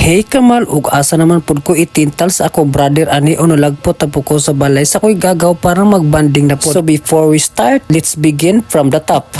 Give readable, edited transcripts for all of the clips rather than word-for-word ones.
Hey Kamal, ug asa naman pud ko itintal sa ako brother ani o nalagpot na po ko sa balay sa ko'y gagaw para magbanding na po. So before we start, let's begin from the top.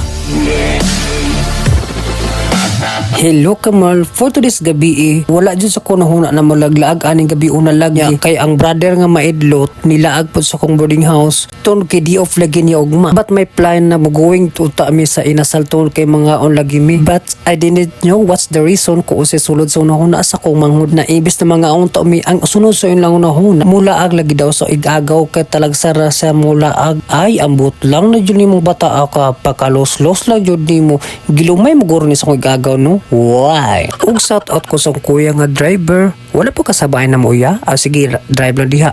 Hello Kamal, for today's gabi wala dyan sa kunahuna na malaglaag aning gabi una lagi kay ang brother nga maidlot nilaag po sa kong boarding house tun kay di off lagi niya ugma, but may plan na going to mi sa inasal tun kay mga on lagi mi, but I didn't know what's the reason ko usay sulod sa unahuna sa kong manghud na ibis na mga on mi ang sunod sa lang unahuna mulaag lagi daw sa igagaw kay talagsara sa mulaag ay ambot lang na dyan ni mong bata ka pakalos-los lang dyan ni mo gilumay mo guro ni sa kong igagaw no. Why? Ug shout out ko sa kuya nga driver. Wala po kasabay na mo ya? Sige, drive lang diha.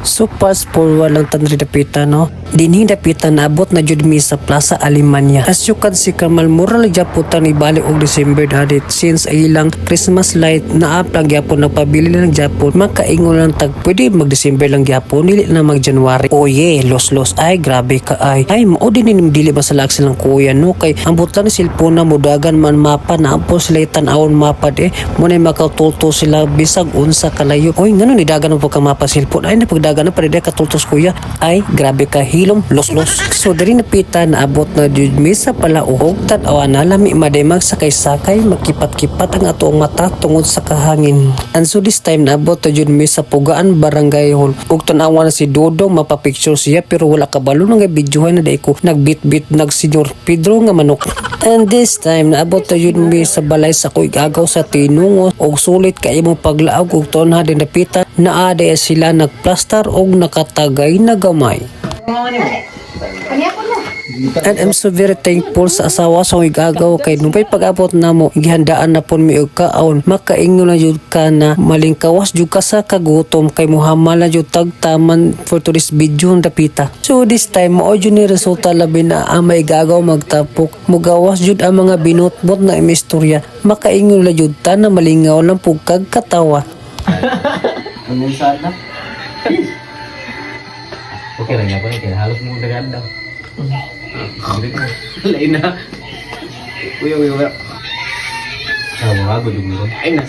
So fast forward lang tanri dapitan no. Dinhi dapitan naabot na jud mi sa Plaza Alemania. As you can see Kamal, mura lang japutan ni bali og December dadit since ilang Christmas light na aplang gyapon nagpabili lang gyapon. Makaingon lang tag pwede mag December lang gyapon dili na mag January. Oh yeah, los ay grabe ka ay. Ay mao din ni dili masalak silang kuya no kay ang butlan ni cellphone na mudagan man mapa na ampon sila tan-awon mapa mo na makatulto sila bisag unsa kalayo. Oy ngano ni dagan mo pagka mapa cellphone ay napagdagan na pwede katultos kuya. Ay grabe ka hilom los. So diri napita naabot na jud mi sa palauhog tan-awan na lami maday magsakay-sakay magkipat-kipat ang atoong mata tungod sa kahangin. And so this time naabot na jud mi sa Pugaan Barangay Hall ug tan-awan na si Dodong mapapicture siya pero wala kabalo nga videohan na day ko nagbit-bit nag Senyor Pedro nga manok. And this time naabot na jud mi sa balay sa ko'y gagaw sa Tinungo og sulit kay imong paglaog ug tonha din napita naa day sila nagplastar og nakatagay na gamay. And I'm so very thankful sa asawa sa ko'y gagaw kay nung pag-abot na mo gihandaan na pon mi og kaon makaingon na jud ka na malingkawas jud ka sa kagutom kay muhamal na jud tagtaman for today's video dapita. So this time mao jud ni resulta labi na ang may gagaw magtapok mugawas jud ang mga binutbot na istorya makaingon na jud ta na malingaw lang pug kag katawa. Ano sana? Okay lang yan po, halos mo naganda. Lain na. Uy. Sa mga gulo. Ay na.